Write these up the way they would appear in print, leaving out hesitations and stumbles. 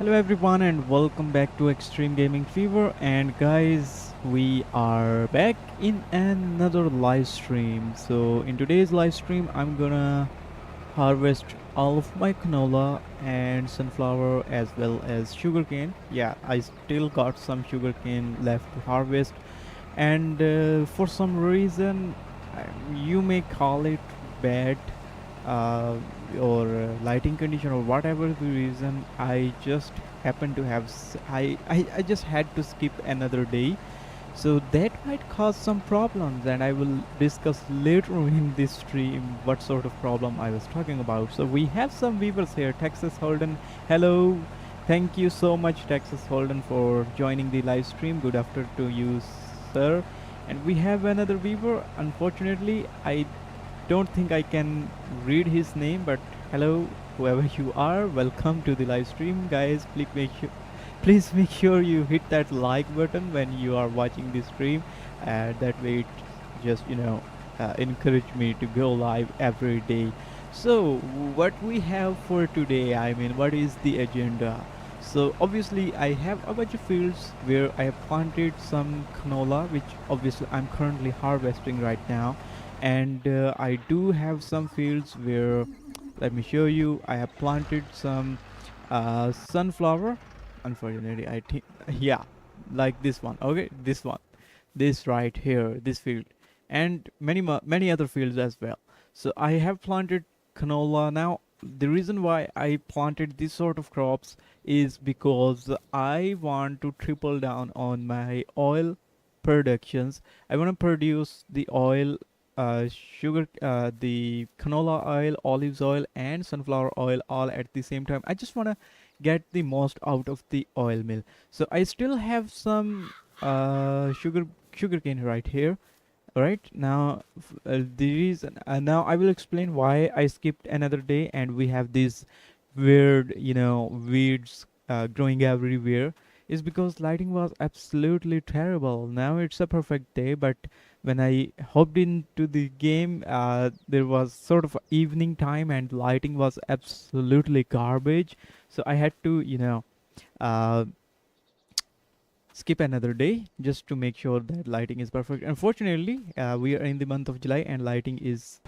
Hello everyone and welcome back to Extreme Gaming Fever, and guys, we are back in another live stream. So in today's live stream I'm gonna harvest all of my canola and sunflower as well as sugarcane. Yeah, I still got some sugarcane left to harvest, and for some reason you may call it bad, uh, or lighting condition or whatever the reason, I just happen to have I just had to skip another day, so that might cause some problems, and I will discuss later in this stream what sort of problem I was talking about. So we have some viewers here. Texas Holden, hello. Thank you so much, Texas Holden, for joining the live stream. Good afternoon to you, sir. And we have another viewer. Unfortunately, I don't think I can read his name, but hello, whoever you are, welcome to the live stream, guys. Please make sure you hit that like button when you are watching the stream. That way, it just encourage me to go live every day. So, what we have for today? I mean, what is the agenda? So obviously, I have a bunch of fields where I have planted some canola, which obviously I'm currently harvesting right now, and I do have some fields where, let me show you, I have planted some sunflower. Unfortunately, I think yeah, like this one. Okay, this one, this right here, this field, and many other fields as well. So I have planted canola. Now the reason why I planted this sort of crops is because I want to triple down on my oil productions. I want to produce the oil, the canola oil, olives oil, and sunflower oil all at the same time. I just want to get the most out of the oil mill. So I still have some sugarcane right here. All right, now the reason, now I will explain why I skipped another day, and we have these weird, weeds growing everywhere. Is because lighting was absolutely terrible. Now it's a perfect day, but when I hopped into the game, there was sort of evening time and lighting was absolutely garbage. So I had to, uh, skip another day just to make sure that lighting is perfect. Unfortunately, we are in the month of July and lighting is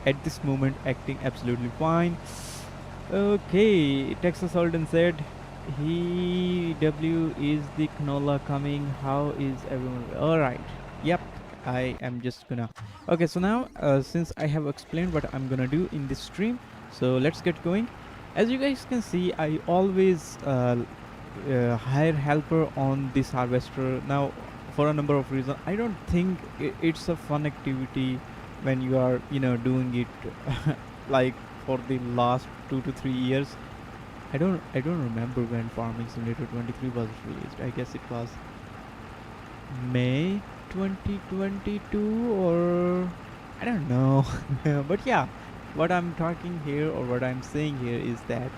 at this moment acting absolutely fine. Okay, Texas Holden said, he W is the canola coming. How is everyone? All right. Yep. I am just gonna. Okay, so now since I have explained what I'm gonna do in this stream, so let's get going. As you guys can see, I always hire helper on this harvester. Now, for a number of reasons, I don't think it's a fun activity when you are doing it like for the last 2 to 3 years. I don't remember when Farming Simulator 23 was released. I guess it was May 2022, or I don't know. But yeah, what I'm talking here, or what I'm saying here, is that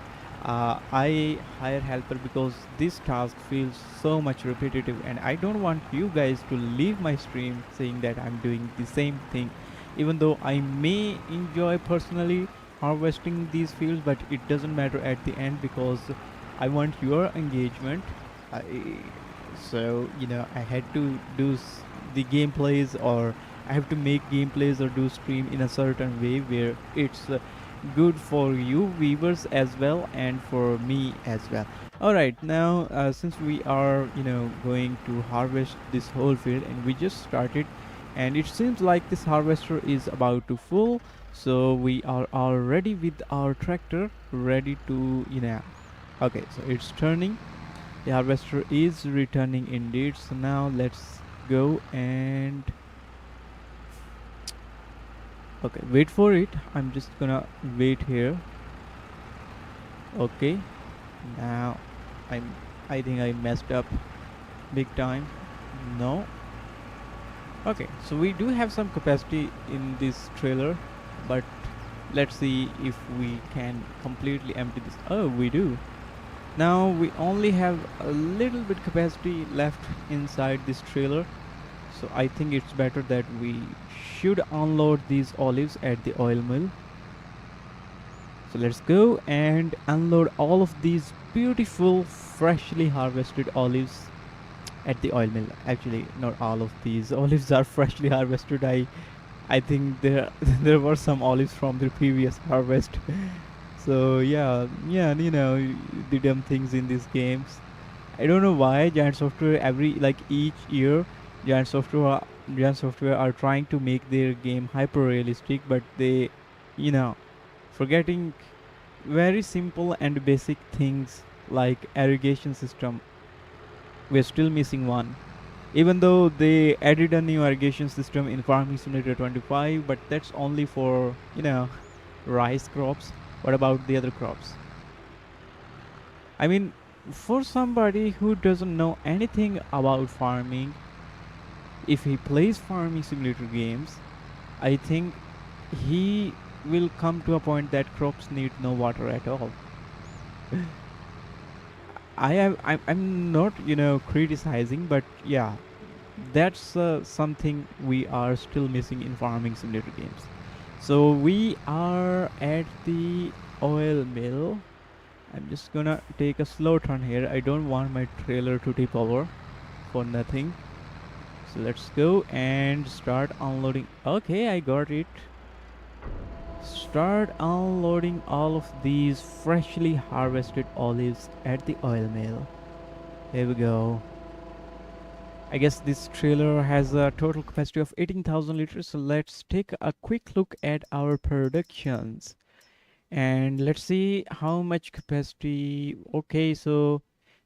I hire helper because this task feels so much repetitive, and I don't want you guys to leave my stream saying that I'm doing the same thing, even though I may enjoy personally harvesting these fields, but it doesn't matter at the end because I want your engagement. I, so I had to do the gameplays, or I have to make gameplays or do stream in a certain way where it's good for you viewers as well and for me as well. All right, now since we are going to harvest this whole field, and we just started, and it seems like this harvester is about to full, so we are already with our tractor ready to okay, so it's turning. The harvester is returning indeed. So now let's go and okay, wait for it. I'm just gonna wait here. Okay, now I think I messed up big time. No. Okay, so we do have some capacity in this trailer, but let's see if we can completely empty this. Oh, we do. Now we only have a little bit capacity left inside this trailer, so I think it's better that we should unload these olives at the oil mill. So let's go and unload all of these beautiful freshly harvested olives at the oil mill. Actually, not all of these olives are freshly harvested. I think there there were some olives from the previous harvest. So yeah, the dumb things in these games. I don't know why Giant Software each year Giant Software Giant Software are trying to make their game hyper realistic, but they, you know, forgetting very simple and basic things like irrigation system. We're still missing one. Even though they added a new irrigation system in Farming Simulator 25, but that's only for, rice crops. What about the other crops? I mean, for somebody who doesn't know anything about farming, if he plays Farming Simulator games, I think he will come to a point that crops need no water at all. I'm not criticizing, but yeah, that's something we are still missing in Farming Simulator games. So we are at the oil mill. I'm just gonna take a slow turn here. I don't want my trailer to tip over for nothing. So let's go and start unloading. Okay, I got it. Start unloading all of these freshly harvested olives at the oil mill. Here we go. I guess this trailer has a total capacity of 18,000 liters. So let's take a quick look at our productions. And let's see how much capacity. Okay, so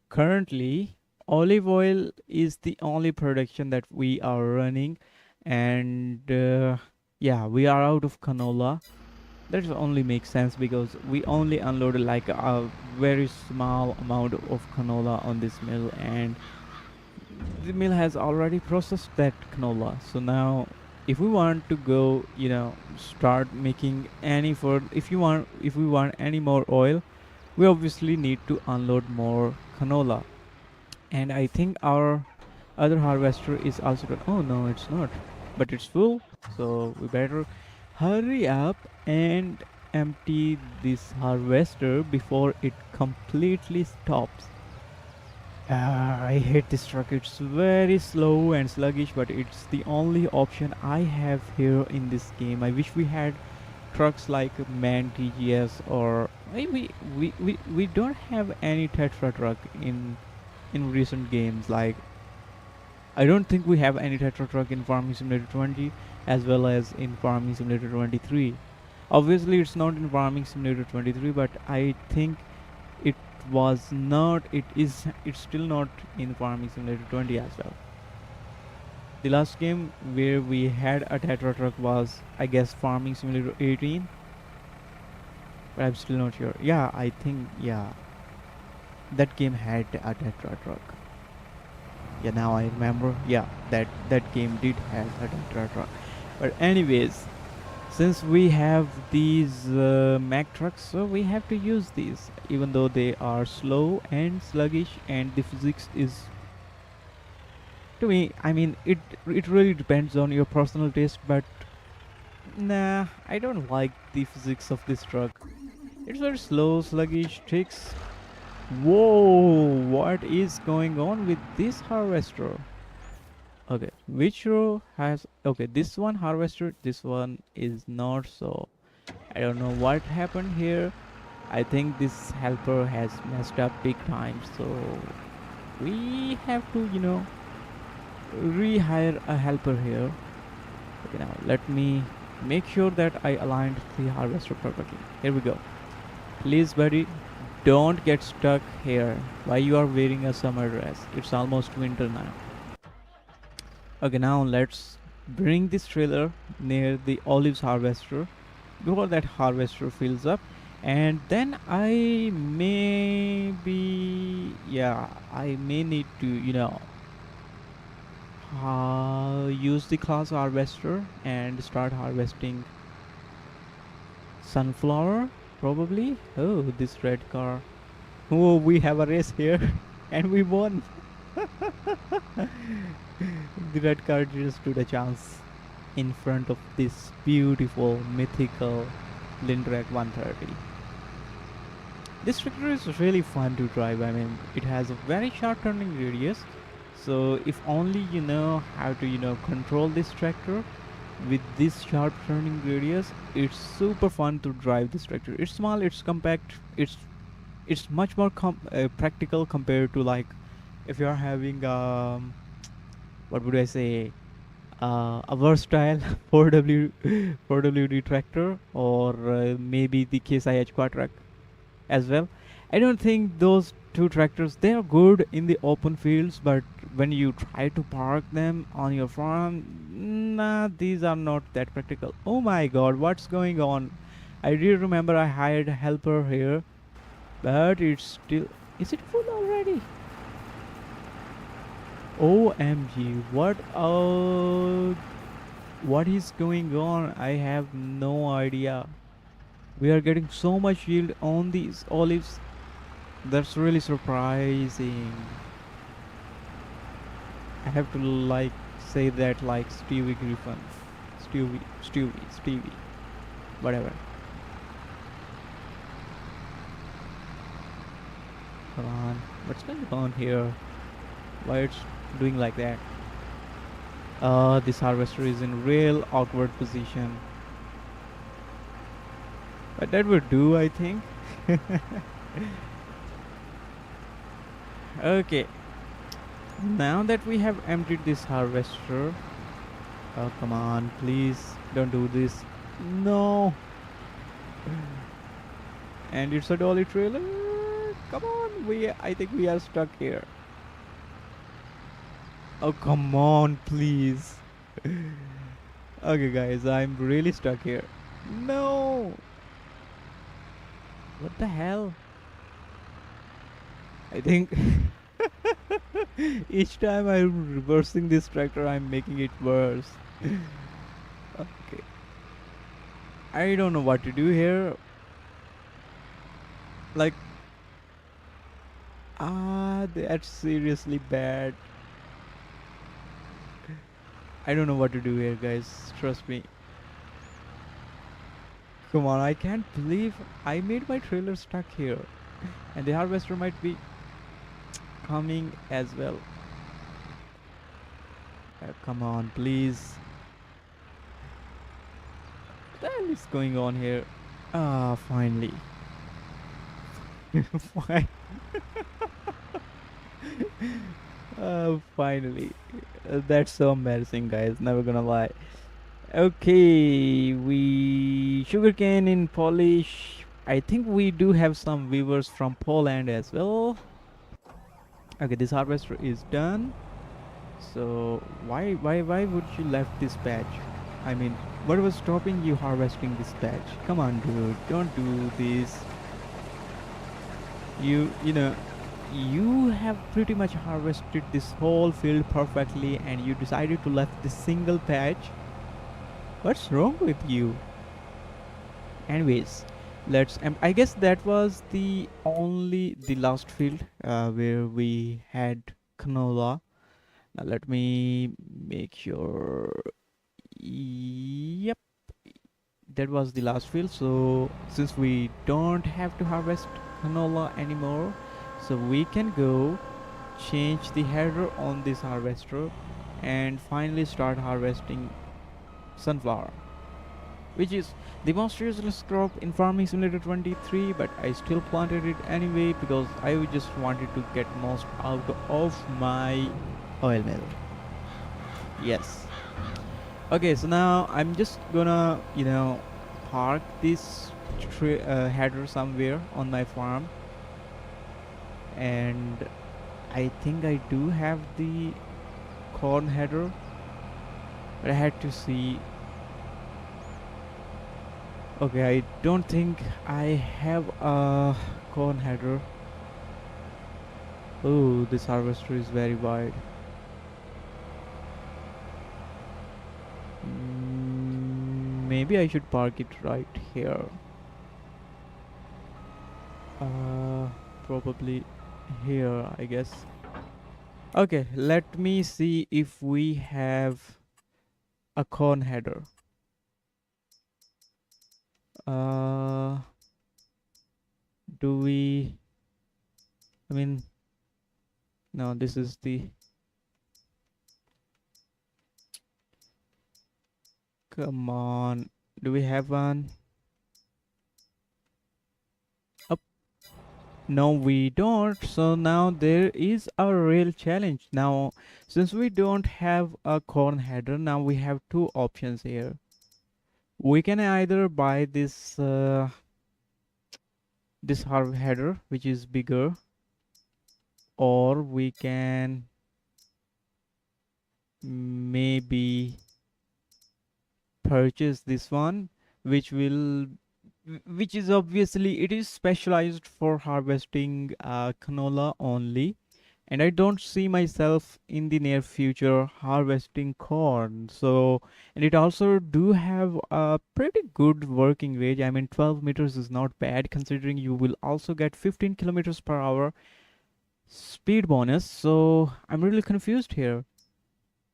currently olive oil is the only production that we are running. And yeah, we are out of canola. That only makes sense because we only unloaded like a very small amount of canola on this mill, and the mill has already processed that canola. So now if we want to go, start making any for if we want any more oil, we obviously need to unload more canola. And I think our other harvester is also done. Oh no, it's not, but it's full, so we better hurry up and empty this harvester before it completely stops. I hate this truck. It's very slow and sluggish, but it's the only option I have here in this game. I wish we had trucks like Man TGS, or we don't have any Tetra truck in recent games. Like, I don't think we have any Tetra truck in Farming Simulator 20 as well as in Farming Simulator 23. Obviously, it's not in Farming Simulator 23, but I think it was not. It's still not in Farming Simulator 20 as well. The last game where we had a Tetra truck was, I guess, Farming Simulator 18, but I'm still not sure. Yeah, I think that game had a Tetra truck. Yeah, now I remember. Yeah, that game did have a Tetra truck. But anyways, since we have these Mack trucks, so we have to use these, even though they are slow and sluggish, and the physics is, to me, I mean, it really depends on your personal taste, but nah, I don't like the physics of this truck. It's very slow, sluggish, takes. Whoa, what is going on with this harvester? Okay, which row has, okay, this one harvester, this one is not, so I don't know what happened here. I think this helper has messed up big time, so we have to, rehire a helper here. Okay, now let me make sure that I aligned the harvester perfectly. Here we go. Please, buddy, don't get stuck here. Why you are wearing a summer dress? It's almost winter now. Okay, now let's bring this trailer near the olives harvester before that harvester fills up, and then I may need to use the class harvester and start harvesting sunflower probably. Oh, this red car. Oh, we have a race here and we won. The red car just stood a chance in front of this beautiful mythical Lindrak 130. This tractor is really fun to drive. I mean, it has a very short turning radius. So if only you know how to control this tractor with this sharp turning radius, it's super fun to drive this tractor. It's small, it's compact, it's much more practical compared to like if you're having what would I say, a versatile 4W 4WD tractor, or maybe the Case IH Quadtrac as well. I don't think those two tractors, they are good in the open fields, but when you try to park them on your farm, nah, these are not that practical. Oh my god, what's going on? I really remember I hired a helper here, but it's still. Is it full already? OMG, what is going on? I have no idea. We are getting so much yield on these olives. That's really surprising. I have to like say that like Stevie Griffin. Stevie. Whatever. Come on. What's going on here? Why it's doing like that? This harvester is in real awkward position. But that would do, I think. Okay. Now that we have emptied this harvester, oh come on, please don't do this. No. And it's a dolly trailer. Come on, I think we are stuck here. Oh come on, please. Okay guys, I'm really stuck here. No. What the hell? I think each time I'm reversing this tractor, I'm making it worse. Okay. I don't know what to do here. Like, that's seriously bad. I don't know what to do here, guys. Trust me. Come on, I can't believe I made my trailer stuck here. And the harvester might be coming as well. Come on, please. What the hell is going on here? Ah, finally. Fine. Finally. That's so embarrassing, guys. Never gonna lie. Okay, we sugarcane in Polish. I think we do have some viewers from Poland as well. Okay, this harvester is done. So why would you left this patch? I mean, what was stopping you harvesting this patch? Come on, dude, don't do this. You know, you have pretty much harvested this whole field perfectly, and you decided to left this single patch. What's wrong with you? Anyways, I guess that was the last field where we had canola. Now let me make sure. Yep, that was the last field. So since we don't have to harvest canola anymore, so we can go change the header on this harvester and finally start harvesting sunflower, which is the most useless crop in Farming Simulator 23, but I still planted it anyway because I just wanted to get most out of my oil mill. Yes. Okay, so now I'm just gonna, park this header somewhere on my farm, and I think I do have the corn header, but I had to see. Okay, I don't think I have a corn header. Oh, this harvester is very wide. Maybe I should park it right here. Probably here, I guess. Okay, let me see if we have a corn header. Do we, I mean, no, this is the, come on. Do we have one? Up. No, we don't. So now there is a real challenge. Now, since we don't have a corn header, now we have two options here. We can either buy this hard header, which is bigger, or we can maybe purchase this one, which will which is obviously it is specialized for harvesting canola only, and I don't see myself in the near future harvesting corn. So, and it also do have a pretty good working range. I mean, 12 meters is not bad considering you will also get 15 kilometers per hour speed bonus. So I'm really confused here.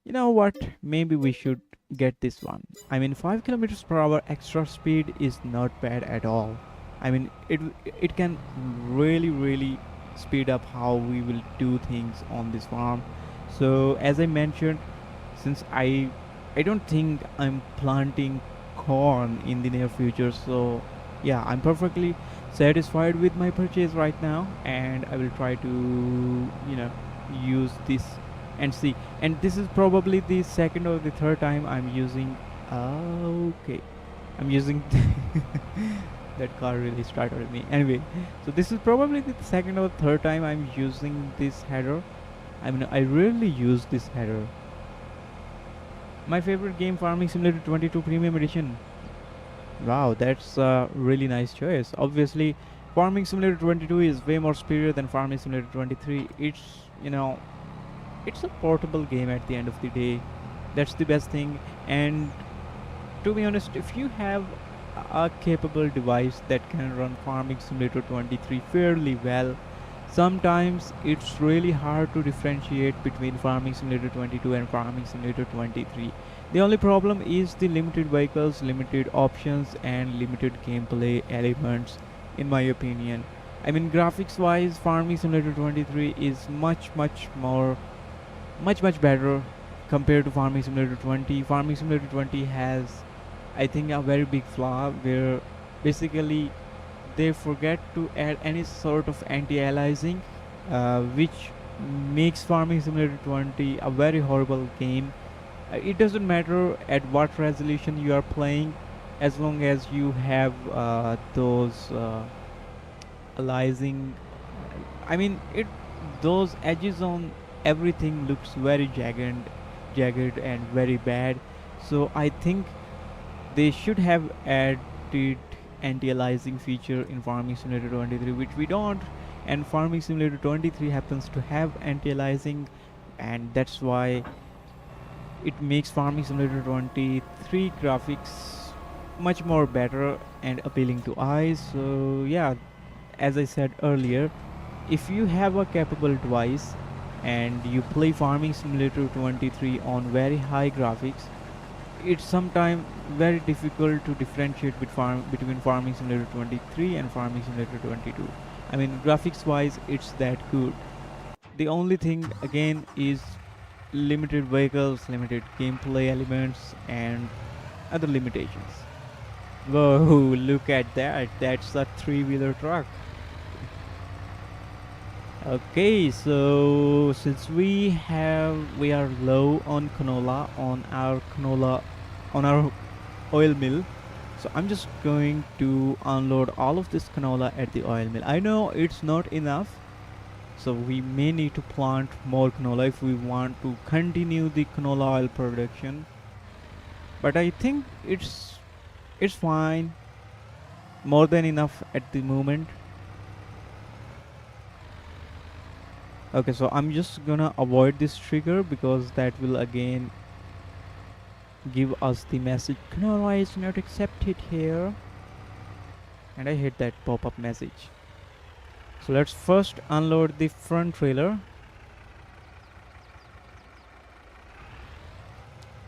You know what? Maybe we should get this one. I mean, 5 kilometers per hour extra speed is not bad at all. I mean, it can really speed up how we will do things on this farm. So as I mentioned, since I don't think I'm planting corn in the near future, so yeah, I'm perfectly satisfied with my purchase right now, and I will try to, you know, use this and see. And this is probably the second or the third time I'm using, okay, I'm using that car really startled me. Anyway, so this is probably the second or third time I'm using this header. I mean, I rarely use this header. My favorite game, Farming Simulator 22 Premium Edition. Wow, that's a really nice choice. Obviously, Farming Simulator 22 is way more superior than Farming Simulator 23. It's, you know, it's a portable game at the end of the day. That's the best thing. And to be honest, if you have a capable device that can run Farming Simulator 23 fairly well, sometimes it's really hard to differentiate between Farming Simulator 22 and Farming Simulator 23. The only problem is the limited vehicles, limited options, and limited gameplay elements, in my opinion. I mean, graphics wise, Farming Simulator 23 is much better compared to Farming Simulator 20. Farming Simulator 20 has, I think, a very big flaw where basically they forget to add any sort of anti-aliasing, which makes Farming Simulator 20 a very horrible game. It doesn't matter at what resolution you are playing, as long as you have those aliasing. I mean, it those edges on everything looks very jagged and very bad. So I think they should have added anti-aliasing feature in Farming Simulator 23, which we don't. And Farming Simulator 23 happens to have anti-aliasing, and that's why it makes Farming Simulator 23 graphics much more better and appealing to eyes. So yeah, as I said earlier, if you have a capable device and you play Farming Simulator 23 on very high graphics, it's sometimes very difficult to differentiate between Farming Simulator 23 and Farming Simulator 22. I mean, graphics wise, it's that good. The only thing again is limited vehicles, limited gameplay elements, and other limitations. Whoa, look at that! That's a three-wheeler truck. Okay, so since we are low on canola on our oil mill, so I'm just going to unload all of this canola at the oil mill. I know it's not enough, so we may need to plant more canola if we want to continue the canola oil production. But I think it's fine, more than enough at the moment. Okay, so I'm just gonna avoid this trigger because that will again give us the message canola is not accepted here, and I hate that pop-up message. So let's first unload the front trailer,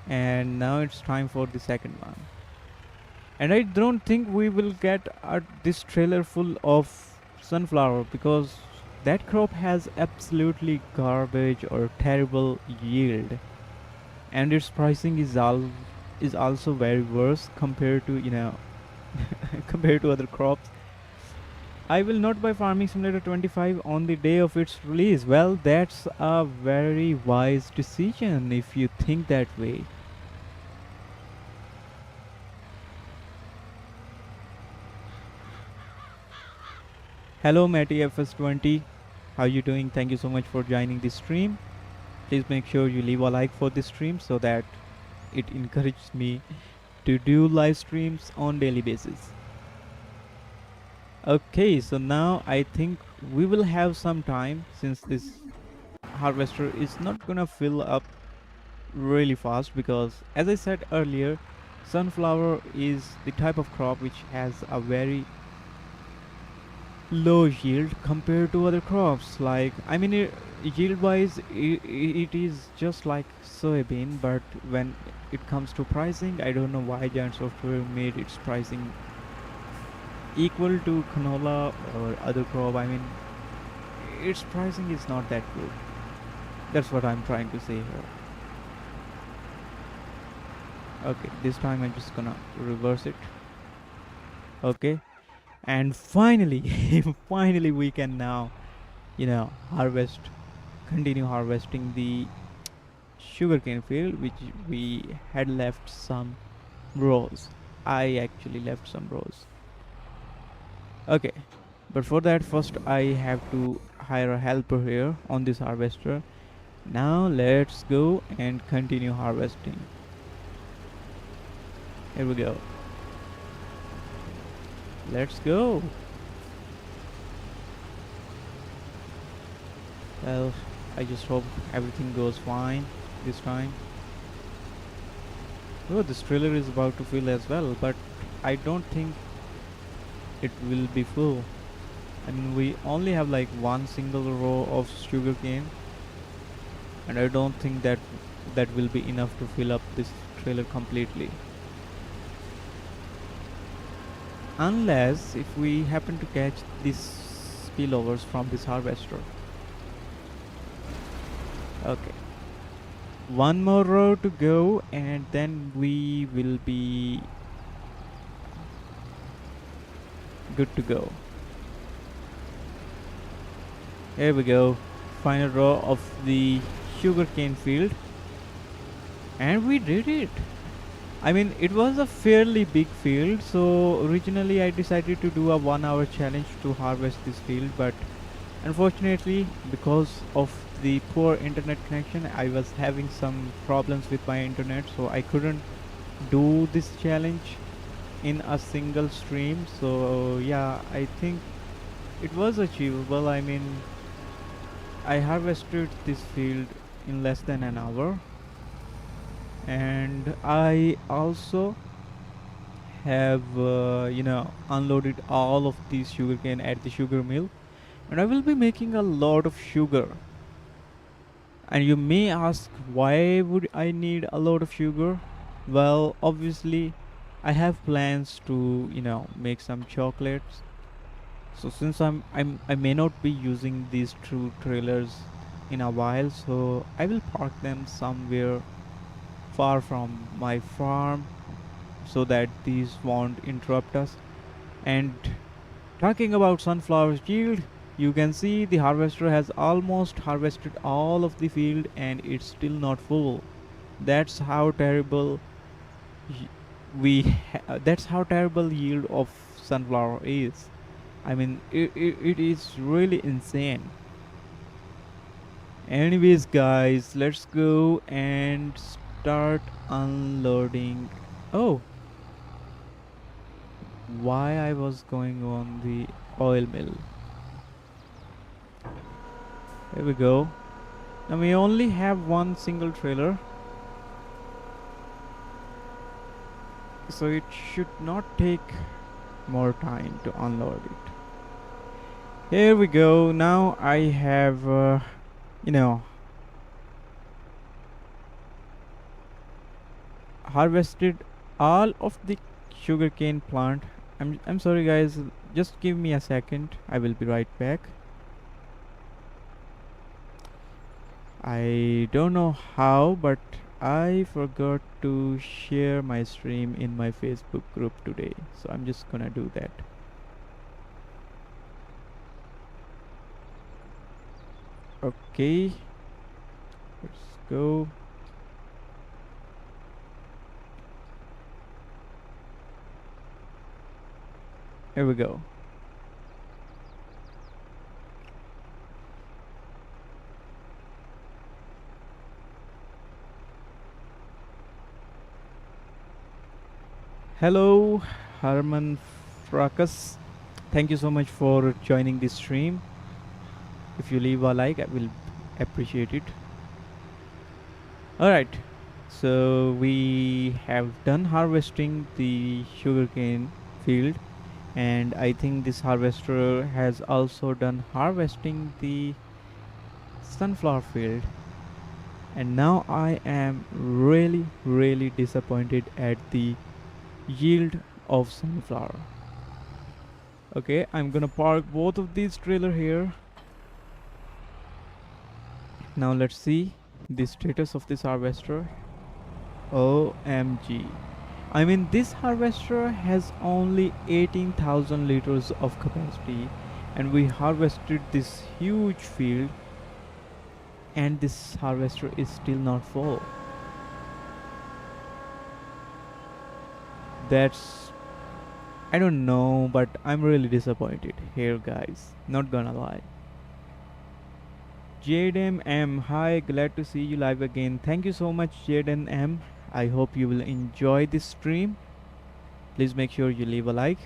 and now it's time for the second one. And I don't think we will get this trailer full of sunflower, because that crop has absolutely garbage or terrible yield, and its pricing is also very worse compared to compared to other crops. I will not buy Farming Simulator 25 on the day of its release. Well, that's a very wise decision if you think that way. Hello Matty FS20, how you doing? Thank you so much for joining this stream. Please make sure you leave a like for this stream so that it encourages me to do live streams on daily basis. Okay, so now I think we will have some time, since this harvester is not gonna fill up really fast, because as I said earlier, sunflower is the type of crop which has a very low yield compared to other crops. Like, I mean, yield wise it is just like soybean, but when it comes to pricing, I don't know why Giant Software made its pricing equal to canola or other crop. I mean, its pricing is not that good. That's what I'm trying to say here. Okay, this time I'm just gonna reverse it. Okay, and finally finally we can now harvest, continue harvesting the sugarcane field, which we had left some rows. I actually left some rows. Okay, but for that, first I have to hire a helper here on this harvester. Now let's go and continue harvesting. Here we go. Let's go. Well, I just hope everything goes fine this time. Oh, this trailer is about to fill as well, but I don't think it will be full. I mean, we only have like one single row of sugarcane, and I don't think that will be enough to fill up this trailer completely. Unless if we happen to catch these spillovers from this harvester. Okay. One more row to go, and then we will be good to go. Here we go. Final row of the sugarcane field. And we did it. I mean, it was a fairly big field, so originally I decided to do a 1 hour challenge to harvest this field, but unfortunately, because of the poor internet connection, I was having some problems with my internet, so I couldn't do this challenge in a single stream. So yeah, I think it was achievable. I mean, I harvested this field in less than an hour, and I also have unloaded all of these sugarcane at the sugar mill, and I will be making a lot of sugar. And you may ask, why would I need a lot of sugar? Well, obviously I have plans to make some chocolates. So since I may not be using these two trailers in a while, so I will park them somewhere far from my farm so that these won't interrupt us. And talking about sunflower yield, you can see the harvester has almost harvested all of the field and it's still not full. That's how terrible that's how terrible yield of sunflower is. I mean, it is really insane. Anyways, guys, let's go and start unloading. Oh, why I was going on the oil mill. There we go. Now we only have one single trailer, so it should not take more time to unload it. Here we go. Now I have harvested all of the sugarcane plant. I'm sorry guys, Just give me a second, I will be right back. I don't know how, but I forgot to share my stream in my Facebook group today, so I'm just gonna do that. Okay, let's go. Here we go. Hello, Harman Fracas. Thank you so much for joining this stream. If you leave a like, I will appreciate it. Alright, so we have done harvesting the sugarcane field, and I think this harvester has also done harvesting the sunflower field. And now I am really disappointed at the yield of sunflower. Okay, I'm gonna park both of these trailer here. Now let's see the status of this harvester. OMG. I mean, this harvester has only 18,000 liters of capacity, and we harvested this huge field, and this harvester is still not full. That's, I don't know, but I'm really disappointed here, guys. Not gonna lie. Jaden M, hi, glad to see you live again. Thank you so much, Jaden M. I hope you will enjoy this stream. Please make sure you leave a like.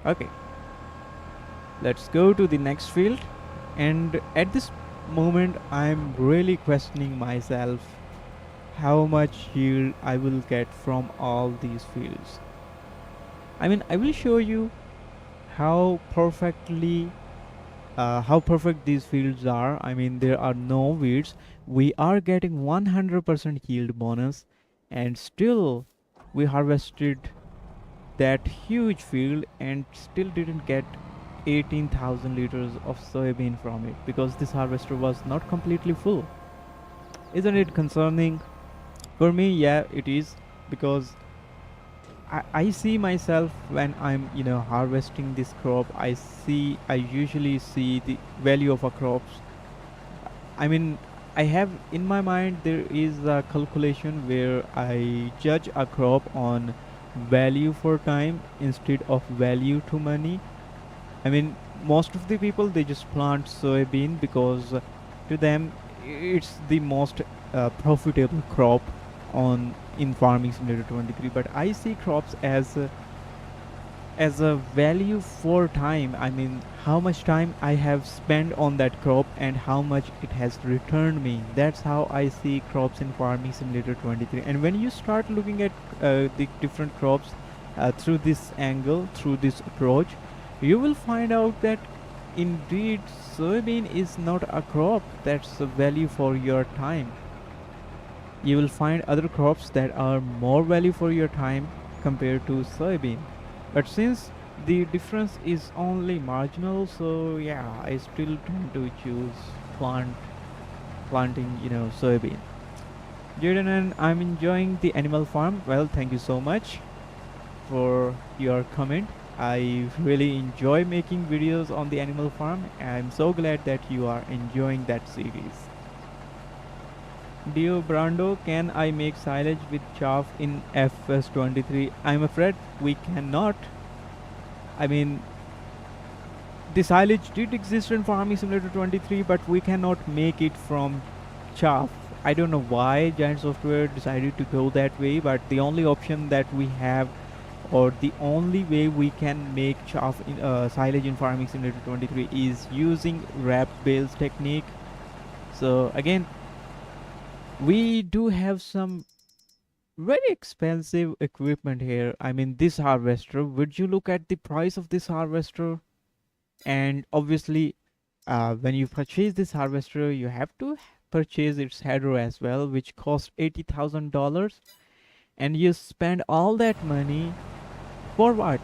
Okay, let's go to the next field. And at this moment, I'm really questioning myself how much yield I will get from all these fields. I mean, I will show you how perfectly how perfect these fields are. I mean, there are no weeds. We are getting 100% yield bonus, and still we harvested that huge field and still didn't get 18,000 liters of soybean from it because this harvester was not completely full. Isn't it concerning? For me, yeah, it is, because I see myself when I'm harvesting this crop. I usually see the value of a crops. I mean, I have in my mind there is a calculation where I judge a crop on value for time instead of value to money. I mean, most of the people, they just plant soybean because to them it's the most profitable crop on in farming simulator 23. But I see crops as a value for time. I mean, how much time I have spent on that crop and how much it has returned me. That's how I see crops in farming simulator 23. And when you start looking at the different crops through this angle, through this approach, you will find out that indeed soybean is not a crop that's a value for your time. You will find other crops that are more value for your time compared to soybean. But since the difference is only marginal, so yeah, I still tend to choose planting, soybean. Jaden, and I'm enjoying the animal farm. Well, thank you so much for your comment. I really enjoy making videos on the animal farm. I'm so glad that you are enjoying that series. Dio Brando, can I make silage with chaff in FS23? I'm afraid we cannot. I mean, the silage did exist in Farming Simulator 23, but we cannot make it from chaff. I don't know why Giant Software decided to go that way, but the only option that we have, or the only way we can make chaff in silage in Farming Simulator 23 is using wrap bales technique. So again, we do have some very expensive equipment here. I mean, this harvester, would you look at the price of this harvester? And obviously, when you purchase this harvester, you have to purchase its header as well, which costs $80,000. And you spend all that money for what?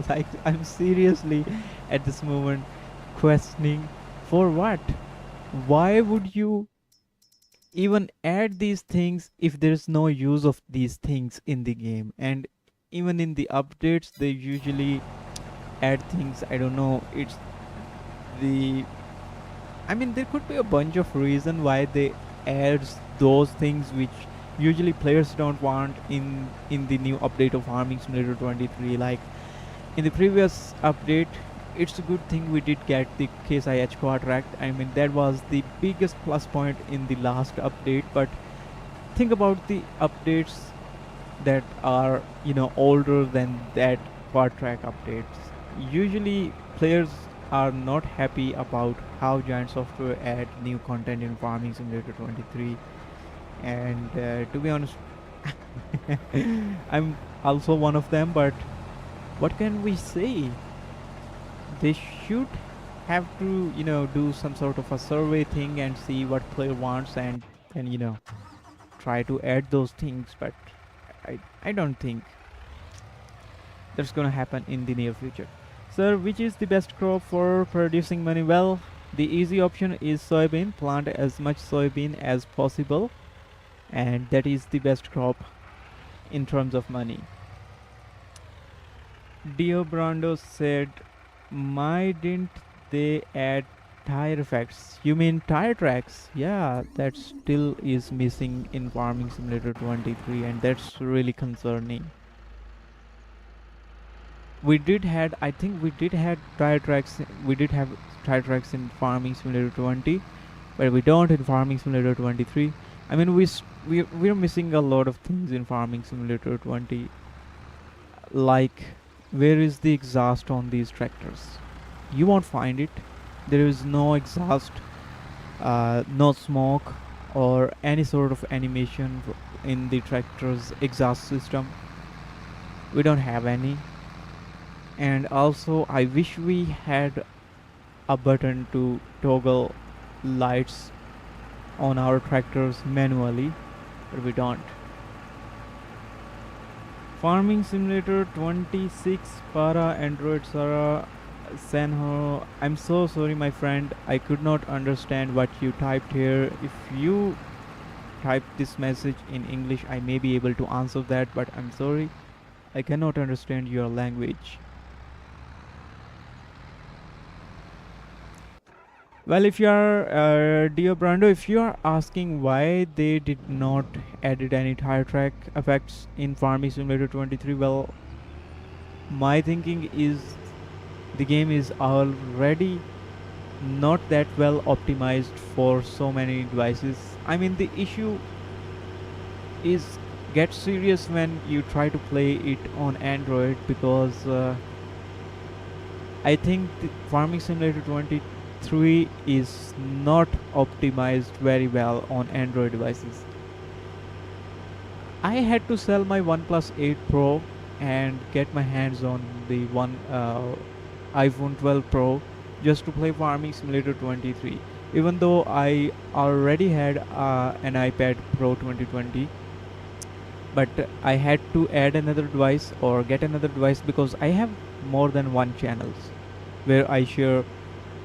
like I'm seriously at this moment questioning for what? Why would you even add these things if there's no use of these things in the game? And even in the updates, they usually add things. I don't know. It's the. I mean, there could be a bunch of reason why they add those things which usually players don't want in the new update of Farming Simulator 23. Like in the previous update, it's a good thing we did get the Case IH contract. I mean, that was the biggest plus point in the last update. But think about the updates that are older than that quad track updates. Usually players are not happy about how Giant Software add new content in Farming Simulator 23. And to be honest, I'm also one of them. But what can we say? They should have to do some sort of a survey thing and see what player wants, and try to add those things. But I don't think that's gonna happen in the near future. Sir, which is the best crop for producing money? Well, the easy option is soybean. Plant as much soybean as possible, and that is the best crop in terms of money. Dio Brando said, "My didn't they add tire effects?" You mean tire tracks? Yeah, that still is missing in Farming Simulator 23, and that's really concerning. We did had I think we did had tire tracks. We did have tire tracks in Farming Simulator 20, but we don't in Farming Simulator 23. I mean, we're missing a lot of things in Farming Simulator 20. Like, where is the exhaust on these tractors? You won't find it. There is no exhaust, no smoke, or any sort of animation in the tractor's exhaust system. We don't have any. And also, I wish we had a button to toggle lights on our tractors manually, but we don't. Farming Simulator 26 para Android Sarah Senho. I'm so sorry, my friend. I could not understand what you typed here. If you type this message in English, I may be able to answer that, but I'm sorry, I cannot understand your language. Well, if you are, dear Brando, if you are asking why they did not added any tire track effects in Farming Simulator 23, well, my thinking is the game is already not that well optimized for so many devices. I mean, the issue is gets serious when you try to play it on Android, because I think the Farming Simulator 23 is not optimized very well on Android devices. I had to sell my OnePlus 8 Pro and get my hands on the iPhone 12 Pro just to play Farming Simulator 23. Even though I already had an iPad Pro 2020, but I had to add another device or get another device because I have more than one channels where I share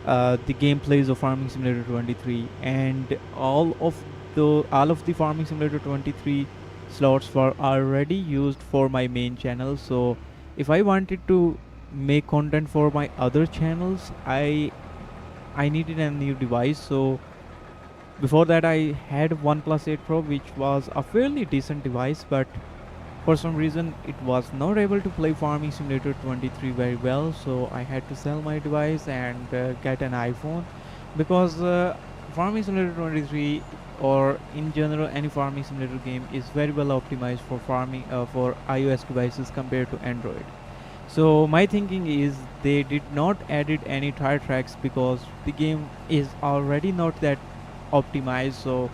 the gameplays of Farming Simulator 23, and all of the Farming Simulator 23 slots were already used for my main channel. So if I wanted to make content for my other channels, I needed a new device. So before that, I had OnePlus 8 Pro, which was a fairly decent device, but for some reason it was not able to play Farming Simulator 23 very well. So I had to sell my device and get an iPhone, because Farming Simulator 23, or in general any Farming Simulator game, is very well optimized for farming for iOS devices compared to Android. So my thinking is they did not added any tire tracks because the game is already not that optimized. So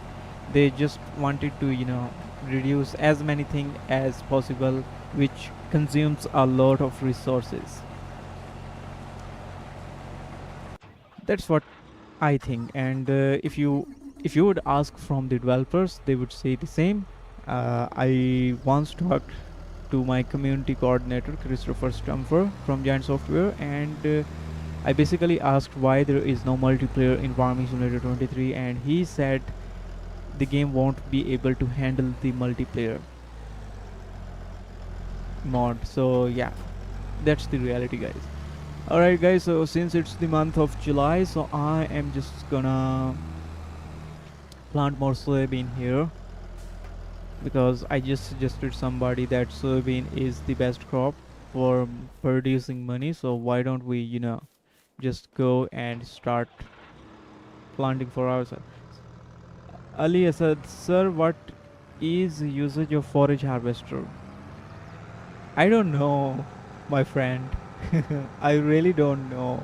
they just wanted to reduce as many things as possible, which consumes a lot of resources. That's what I think. And if you would ask from the developers, they would say the same. I once talked to my community coordinator Christopher Stumfer from Giant Software, and I basically asked why there is no multiplayer in Farming Simulator 23, and he said the game won't be able to handle the multiplayer mod. So yeah, that's the reality, guys. Alright, guys, so since it's the month of July, so I am just gonna plant more soybean here, because I just suggested somebody that soybean is the best crop for producing money. So why don't we, just go and start planting for ourselves? Ali said, sir, what is usage of forage harvester? I don't know, my friend. I really don't know.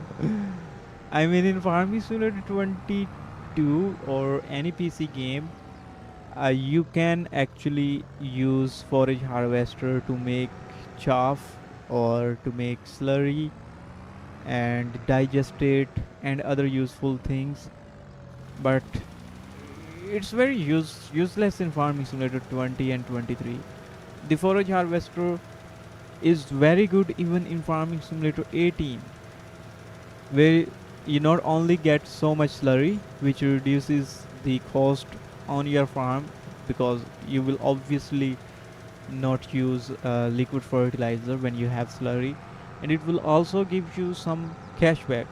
I mean, in Farming Simulator 22 or any PC game, you can actually use forage harvester to make chaff or to make slurry and digest it and other useful things. But it's very useless in Farming Simulator 20 and 23. The forage harvester is very good even in Farming Simulator 18, where you not only get so much slurry, which reduces the cost on your farm, because you will obviously not use liquid fertilizer when you have slurry, and it will also give you some cashback.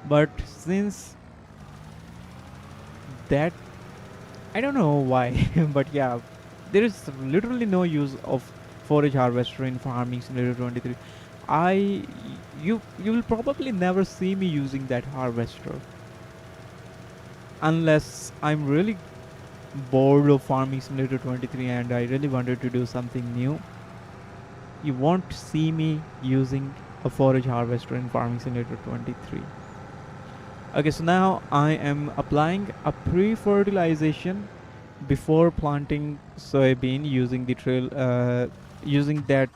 But since that, I don't know why, but yeah, there is literally no use of forage harvester in Farming Simulator 23. I you will probably never see me using that harvester unless I'm really bored of Farming Simulator 23 and I really wanted to do something new. You won't see me using a forage harvester in Farming Simulator 23. Okay, so now I am applying a pre-fertilization before planting soybean using the using that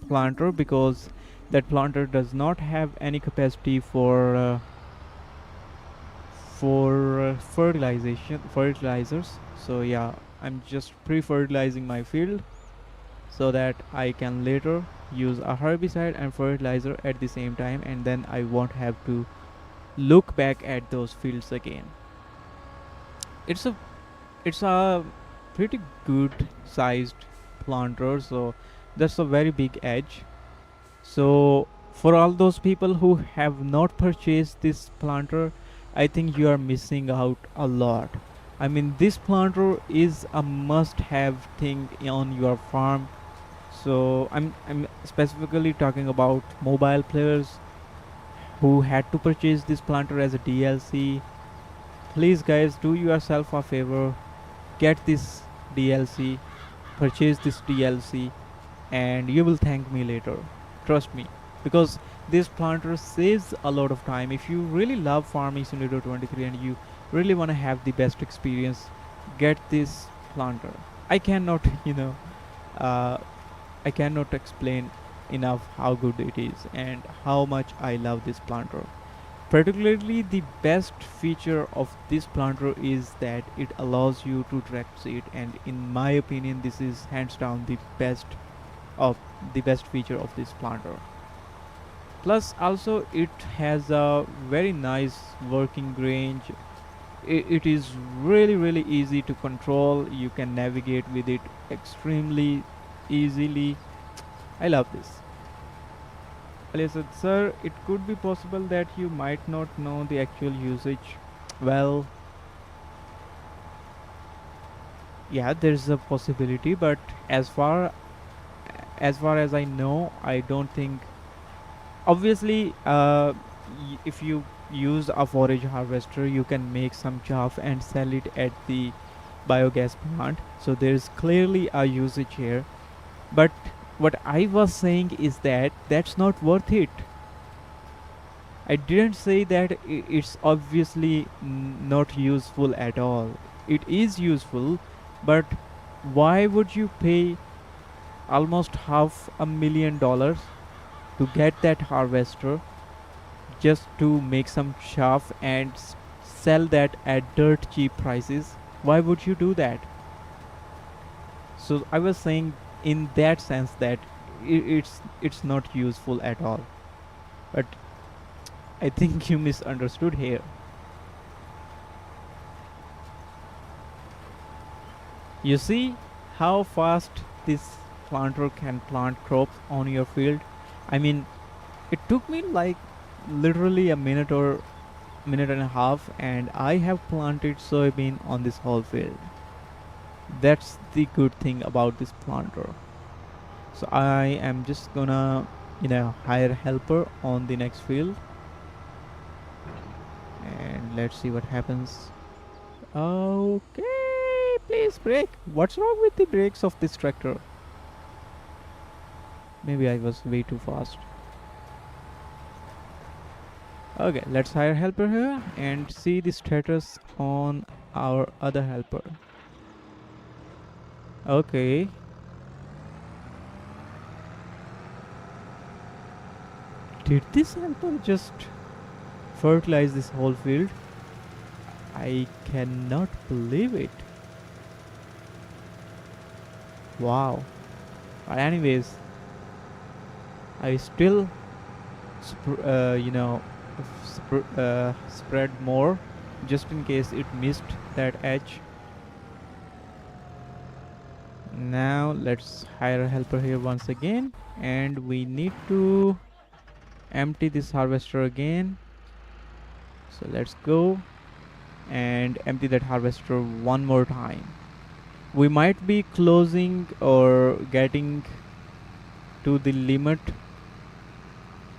planter, because that planter does not have any capacity for fertilizers. So yeah, I'm just pre-fertilizing my field so that I can later use a herbicide and fertilizer at the same time, and then I won't have to look back at those fields again. It's a it's a pretty good sized planter, so that's a very big edge. So for all those people who have not purchased this planter, I think you are missing out a lot. I mean, this planter is a must-have thing on your farm. So I'm specifically talking about mobile players who had to purchase this planter as a DLC. Please, guys, do yourself a favor, get this DLC, purchase this DLC, and you will thank me later. Trust me, because this planter saves a lot of time. If you really love Farming Simulator 23 and you really want to have the best experience, get this planter. I cannot, uh, I cannot explain enough how good it is and how much I love this planter. Particularly, the best feature of this planter is that it allows you to direct seed, and in my opinion, this is hands down of the best feature of this planter. Plus, also it has a very nice working range. It is really easy to control. You can navigate with it extremely easily. I love this. Ali said, sir, it could be possible that you might not know the actual usage. Well, yeah, there's a possibility, but as far as I know, I don't think. Obviously, if you use a forage harvester, you can make some chaff and sell it at the biogas plant. So there's clearly a usage here. But what I was saying is that that's not worth it. I didn't say that it's obviously not useful at all. It is useful, but why would you pay almost $500,000 to get that harvester just to make some chaff and sell that at dirt cheap prices? Why would you do that? So I was saying in that sense that it's not useful at all. But I think you misunderstood here. You see how fast this planter can plant crops on your field? I mean, it took me like literally a minute or minute and a half, and I have planted soybean on this whole field. That's the good thing about this planter. So I am just gonna, hire a helper on the next field, and let's see what happens. Okay, please brake. What's wrong with the brakes of this tractor? Maybe I was way too fast. Okay, let's hire helper here and see the status on our other helper. Okay. Did this helper just fertilize this whole field? I cannot believe it. Wow. But anyways, I still, spread more just in case it missed that edge. Now let's hire a helper here once again, and we need to empty this harvester again. So let's go and empty that harvester one more time. We might be closing or getting to the limit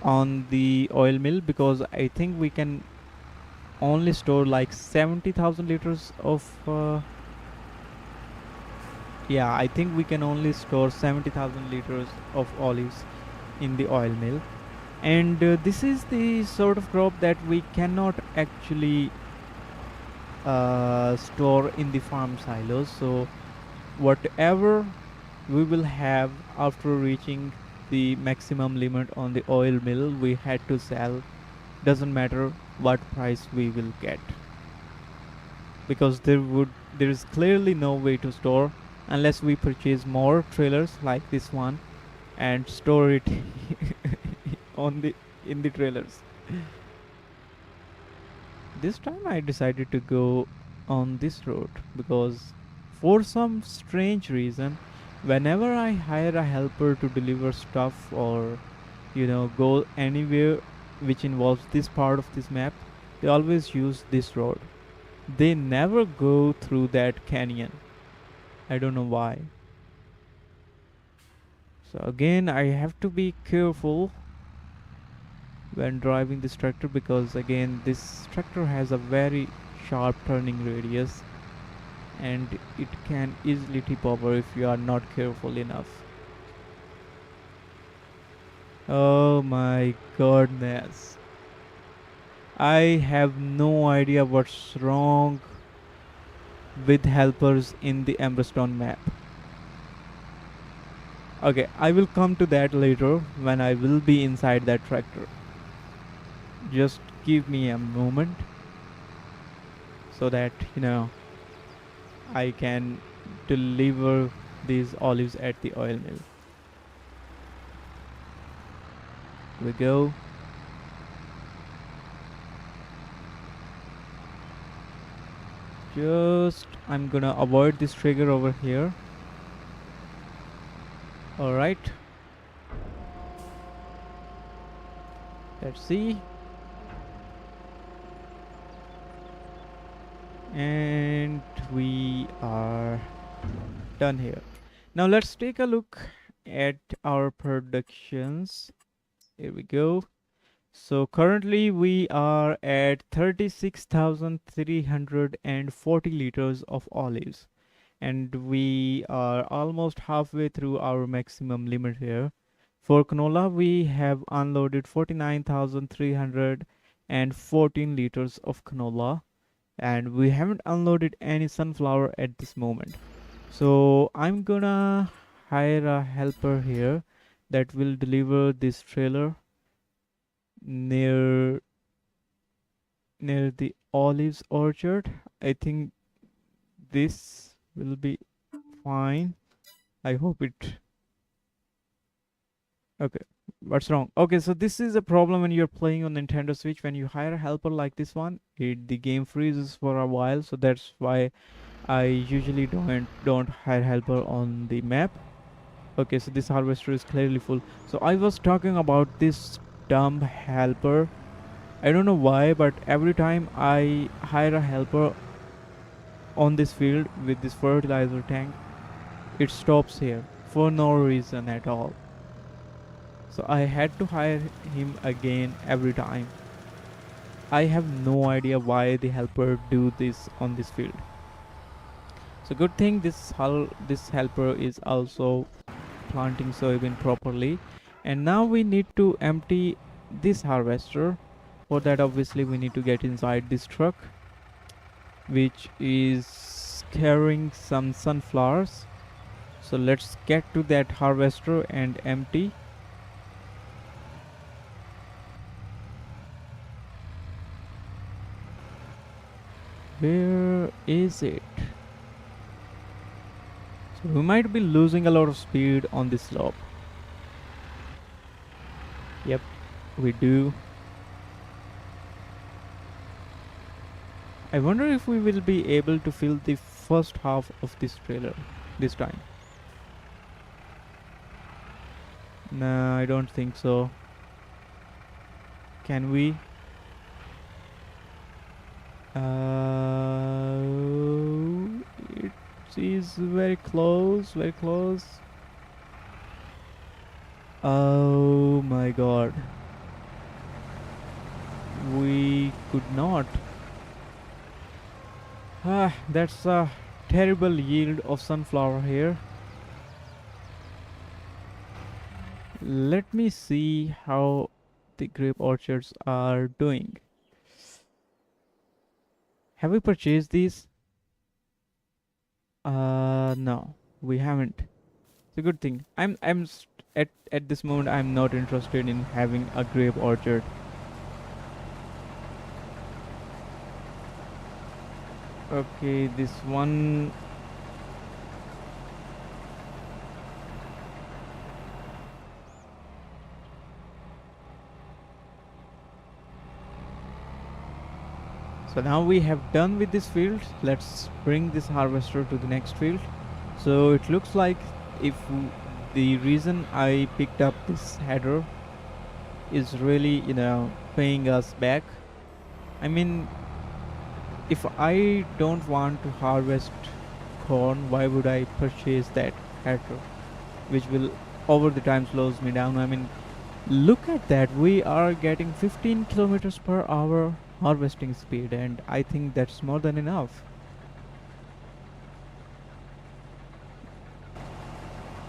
on the oil mill, because I think we can only store like 70,000 liters of yeah, I think we can only store 70,000 liters of olives in the oil mill. And this is the sort of crop that we cannot actually store in the farm silos. So whatever we will have after reaching the maximum limit on the oil mill, we had to sell. Doesn't matter what price we will get, because there is clearly no way to store unless we purchase more trailers like this one and store it on the in the trailers. This time I decided to go on this road because for some strange reason, whenever I hire a helper to deliver stuff or go anywhere which involves this part of this map, they always use this road. They never go through that canyon. I don't know why. So again, I have to be careful when driving this tractor, because again this tractor has a very sharp turning radius and it can easily tip over if you are not careful enough. Oh my goodness. I have no idea what's wrong with helpers in the Emberstone map. Okay, I will come to that later when I will be inside that tractor. Just give me a moment so that I can deliver these olives at the oil mill. We go. Just I'm gonna avoid this trigger over here. Alright. Let's see. And we are done here. Now let's take a look at our productions. Here we go. So currently we are at 36,340 liters of olives, and we are almost halfway through our maximum limit here. For canola, we have unloaded 49,314 liters of canola, and we haven't unloaded any sunflower at this moment. So I'm gonna hire a helper here that will deliver this trailer near the olives orchard. I think this will be fine. I hope it Okay, what's wrong? Okay, so this is a problem when you're playing on Nintendo Switch. When you hire a helper like this one, the game freezes for a while. So that's why I usually don't hire helper on the map. Okay, so this harvester is clearly full. So I was talking about this dumb helper. I don't know why, but every time I hire a helper on this field with this fertilizer tank, it stops here for no reason at all. So I had to hire him again every time. I have no idea why the helper do this on this field. So good thing this helper is also planting soybean properly. And now we need to empty this harvester. For that obviously we need to get inside this truck, which is carrying some sunflowers. So let's get to that harvester and empty. Where is it? So we might be losing a lot of speed on this slope. Yep, we do. I wonder if we will be able to fill the first half of this trailer this time. No, I don't think so. Can we? It is very close, very close. Oh my god. We could not. That's a terrible yield of sunflower here. Let me see how the grape orchards are doing. Have we purchased these? No, we haven't. It's a good thing. At this moment I'm not interested in having a grape orchard. Okay, this one. So now we have done with this field. Let's bring this harvester to the next field. So it looks like if the reason I picked up this header is really, paying us back. I mean, if I don't want to harvest corn, why would I purchase that header, which will over the time slows me down? I mean, look at that. We are getting 15 kilometers per hour harvesting speed, and I think that's more than enough.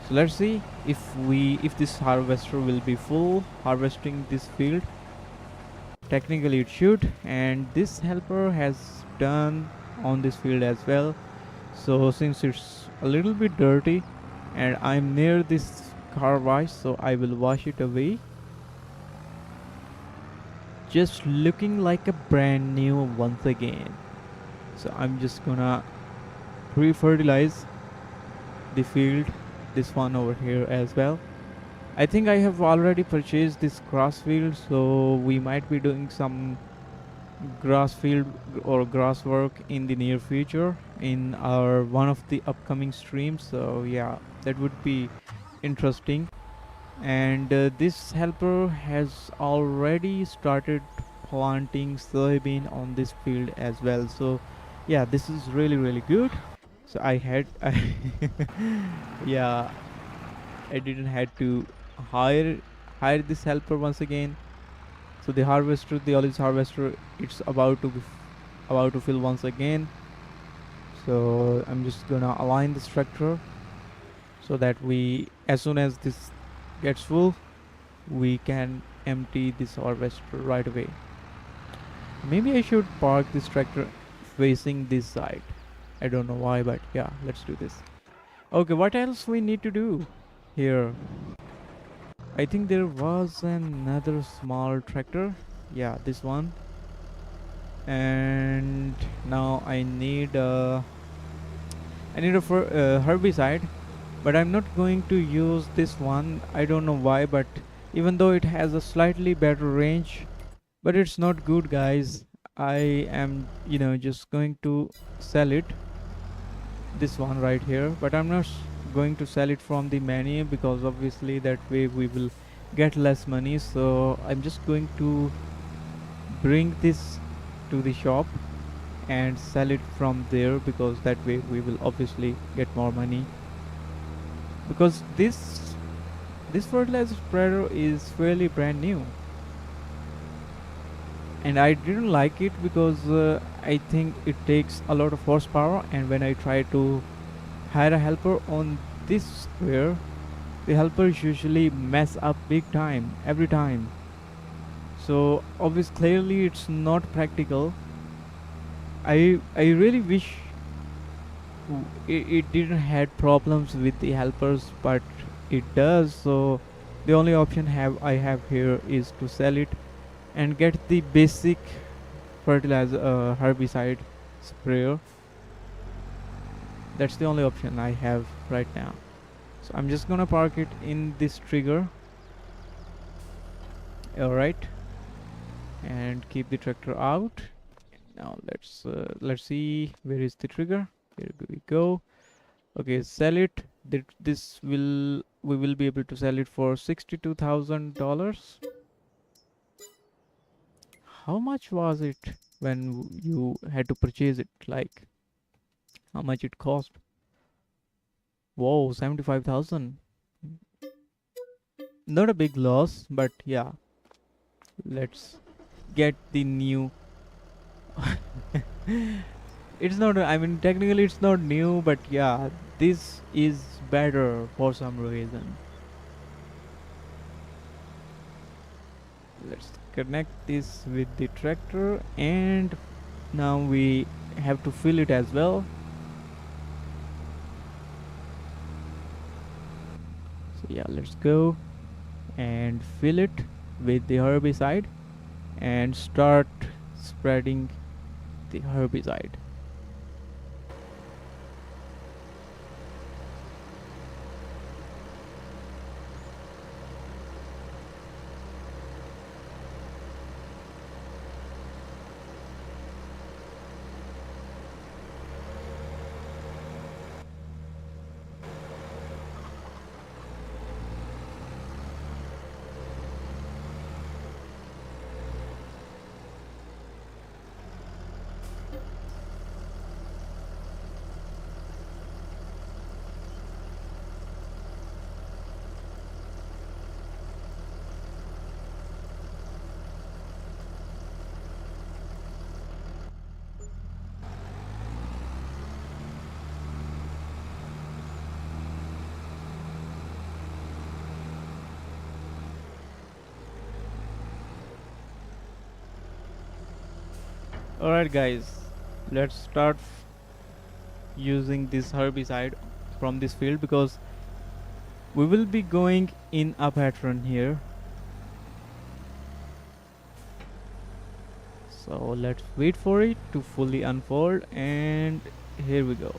So let's see if this harvester will be full harvesting this field. Technically it should, and this helper has done on this field as well. So since it's a little bit dirty and I'm near this car wash, so I will wash it away. Just looking like a brand new once again. So I'm just gonna re-fertilize the field, this one over here as well. I think I have already purchased this grass field, so we might be doing some grass field or grass work in the near future in our one of the upcoming streams. So yeah, that would be interesting. And this helper has already started planting soybean on this field as well. So yeah, this is really good. So yeah, I didn't had to hire hire this helper once again. So the harvester, the olives harvester, it's about to fill once again. So I'm just gonna align this tractor so that we, as soon as this gets full, we can empty this harvester right away. Maybe I should park this tractor facing this side. I don't know why, but yeah, let's do this. Okay, what else we need to do here? I think there was another small tractor. Yeah, this one. And now I need a herbicide. but I'm not going to use this one. I don't know why, but even though it has a slightly better range, but it's not good, guys. I am, just going to sell it, this one right here, but I'm not going to sell it from the menu, because obviously that way we will get less money. So I'm just going to bring this to the shop and sell it from there, because that way we will obviously get more money, because this fertilizer spreader is fairly brand new, and I didn't like it because I think it takes a lot of horsepower, and when I try to hire a helper on this square, the helpers usually mess up big time every time. So obviously clearly it's not practical. I really wish it didn't had problems with the helpers, but it does. So the only option I have here is to sell it and get the basic fertilizer, herbicide sprayer. That's the only option I have right now. So I'm just gonna park it in this trigger. Alright, and keep the tractor out. Now let's see, where is the trigger. Here we go. Okay, sell it. This will we will be able to sell it for $62,000. How much was it when you had to purchase it? Like, how much it cost? Whoa, 75,000. Not a big loss, but yeah. Let's get the new. It's not. I mean, technically it's not new, but yeah, this is better for some reason. Let's connect this with the tractor, and now we have to fill it as well. So yeah, let's go and fill it with the herbicide and start spreading the herbicide. Alright guys, let's start using this herbicide from this field, because we will be going in a pattern here. So let's wait for it to fully unfold, and here we go.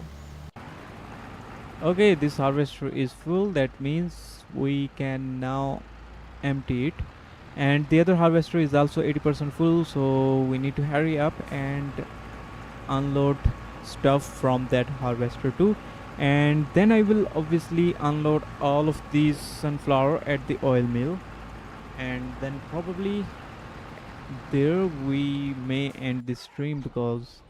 Okay, this harvester is full. That means we can now empty it, and the other harvester is also 80% full, so we need to hurry up and unload stuff from that harvester too. And then I will obviously unload all of these sunflower at the oil mill, and then probably there we may end this stream, because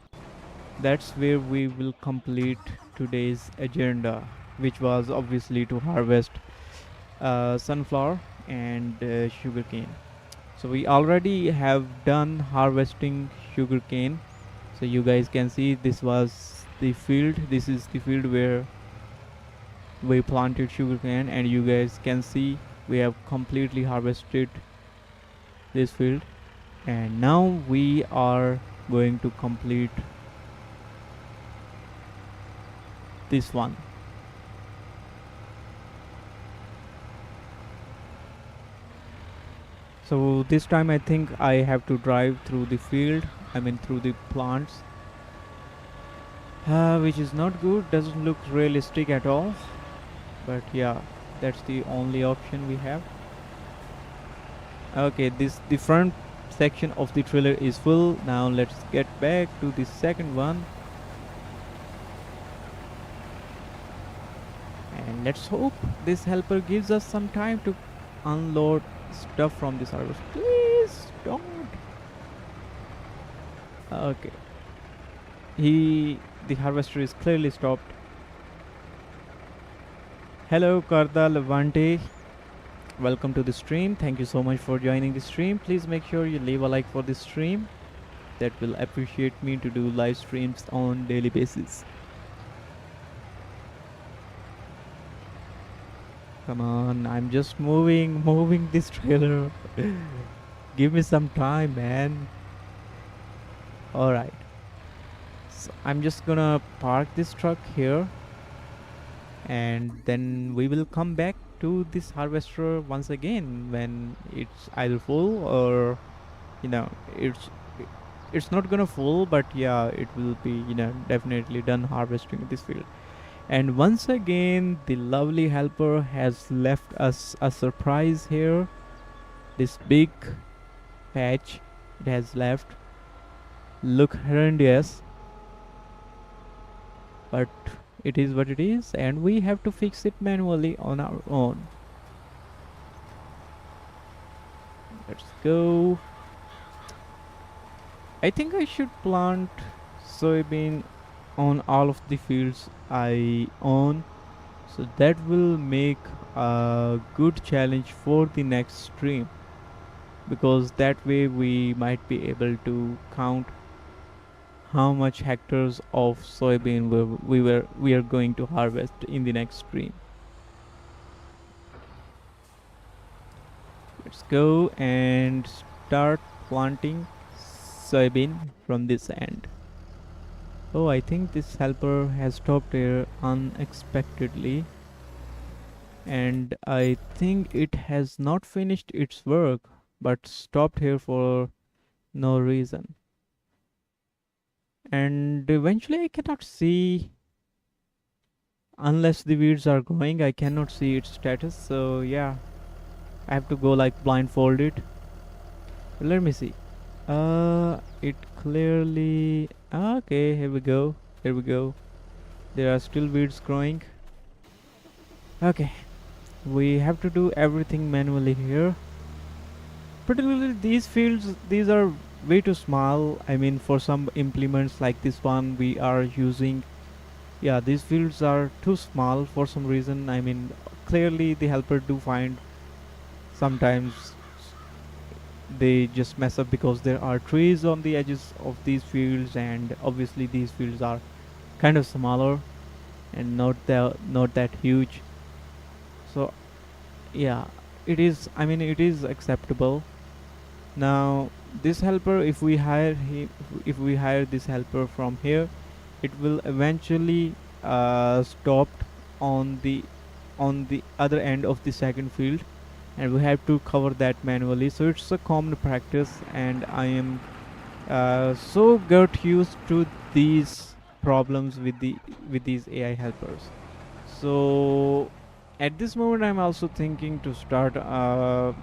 that's where we will complete today's agenda, which was obviously to harvest sunflower and sugarcane. So we already have done harvesting sugarcane. So you guys can see this was the field. This is the field where we planted sugarcane, and you guys can see we have completely harvested this field, and now we are going to complete this one. So this time I think I have to drive through the field, I mean through the plants, which is not good, doesn't look realistic at all. but yeah, that's the only option we have. Okay, this the front section of the trailer is full. Now let's get back to the second one, and let's hope this helper gives us some time to unload stuff from the servers. Please don't. Okay, the harvester is clearly stopped. Hello, Karda Levante. Welcome to the stream. Thank you so much for joining the stream. Please make sure you leave a like for this stream. That will appreciate me to do live streams on daily basis. Come on, I'm just moving this trailer. Give me some time, man. Alright. So I'm just gonna park this truck here, and then we will come back to this harvester once again when it's either full or, you know, it's not gonna full, but yeah, it will be, definitely done harvesting this field. And once again, the lovely helper has left us a surprise here. This big patch it has left look horrendous, but it is what it is, and we have to fix it manually on our own. Let's go. I think I should plant soybean on all of the fields I own, so that will make a good challenge for the next stream, because that way we might be able to count how much hectares of soybean we are going to harvest in the next stream. Let's go and start planting soybean from this end. Oh, I think this helper has stopped here unexpectedly, and I think it has not finished its work but stopped here for no reason. And eventually I cannot see, unless the weeds are growing, I cannot see its status. So yeah, I have to go like blindfolded. Let me see. It clearly, okay, here we go. Here we go. There are still weeds growing. Okay, we have to do everything manually here. Particularly these fields, these are way too small. I mean, for some implements like this one we are using, yeah, these fields are too small for some reason. I mean, clearly the helper do find sometimes they just mess up because there are trees on the edges of these fields, and obviously these fields are kind of smaller and not that huge. So yeah, it is, I mean, it is acceptable. Now this helper, if we hire this helper from here, it will eventually stop on the other end of the second field, and we have to cover that manually. So it's a common practice, and I am so got used to these problems with these AI helpers. So at this moment I'm also thinking to start a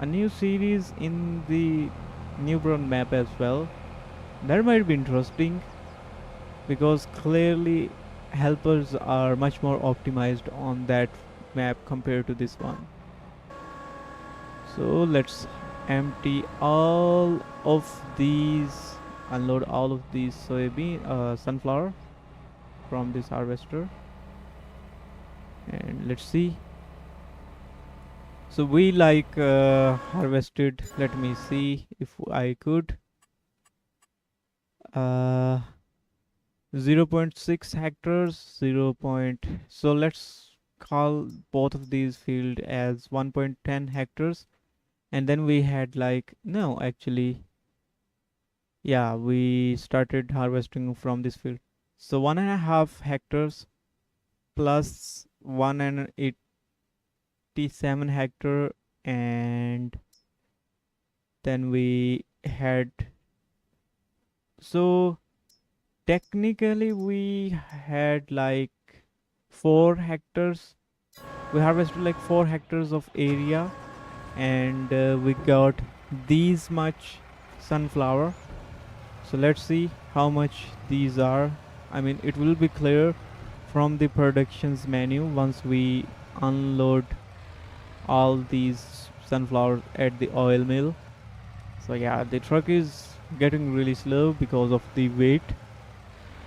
new series in the newborn map as well. That might be interesting, because clearly helpers are much more optimized on that map compared to this one. So let's empty all of these, unload all of these sunflower from this harvester, and let's see. So we like harvested, let me see if I could, uh 0.6 hectares, 0. So let's call both of these field as 1.10 hectares, and then we had like, no, actually, yeah, we started harvesting from this field. So 1.5 hectares plus 187 hectare, and then we had, so technically we had like 4 hectares We harvested like 4 hectares of area, and we got these much sunflower. So let's see how much these are. I mean, it will be clear from the productions menu once we unload all these sunflowers at the oil mill. So yeah, the truck is getting really slow because of the weight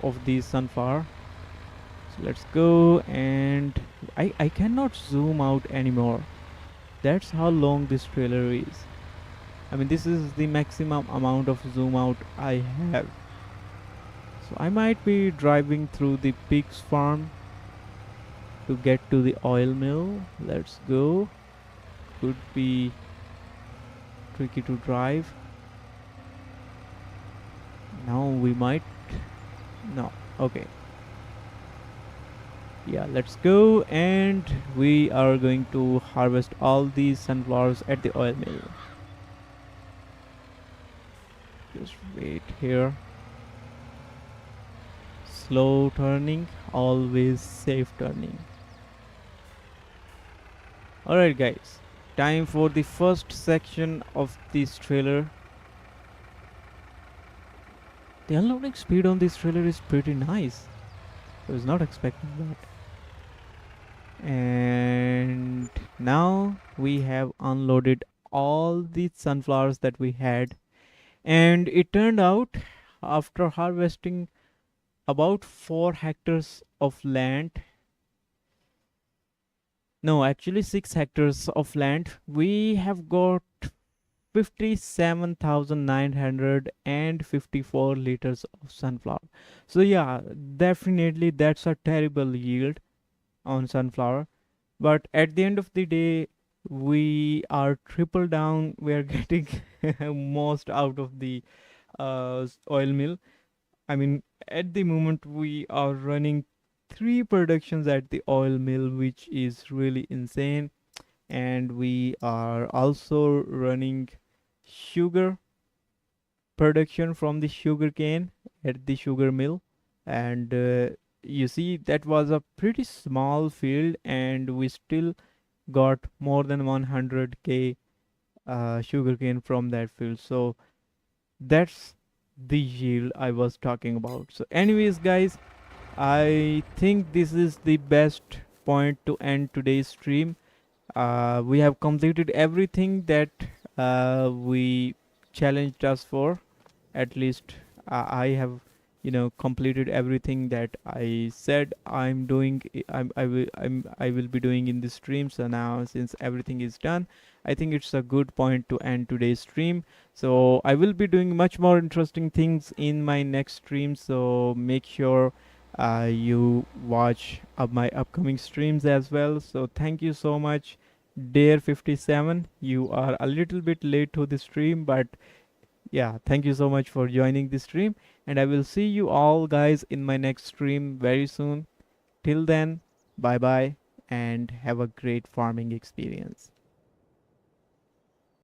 of the sunflower. So let's go, and I cannot zoom out anymore. That's how long this trailer is. I mean, this is the maximum amount of zoom out I have. So I might be driving through the pig's farm to get to the oil mill. Let's go. Could be tricky to drive. Now we might. No. Okay. Yeah, let's go, and we are going to harvest all these sunflowers at the oil mill. Just wait here. Slow turning, always safe turning. Alright guys, time for the first section of this trailer. The unloading speed on this trailer is pretty nice. I was not expecting that. And now we have unloaded all the sunflowers that we had, and it turned out, after harvesting about 4 hectares of land, no, actually 6 hectares of land, we have got 57,954 liters of sunflower. So yeah, definitely that's a terrible yield on sunflower, but at the end of the day, we are triple down. We are getting most out of the oil mill. I mean, at the moment we are running 3 productions at the oil mill, which is really insane. And we are also running sugar production from the sugarcane at the sugar mill. And you see, that was a pretty small field, and we still got more than 100k sugarcane from that field. So that's the yield I was talking about. So anyways guys, I think this is the best point to end today's stream. We have completed everything that we challenged us for. At least I have, completed everything that I said I'm doing. I will be doing in this stream. So now, since everything is done, I think it's a good point to end today's stream. So I will be doing much more interesting things in my next stream. So make sure you watch my upcoming streams as well. So thank you so much, Dare 57. You are a little bit late to the stream, but yeah, thank you so much for joining the stream, and I will see you all guys in my next stream very soon. Till then, bye bye, and have a great farming experience.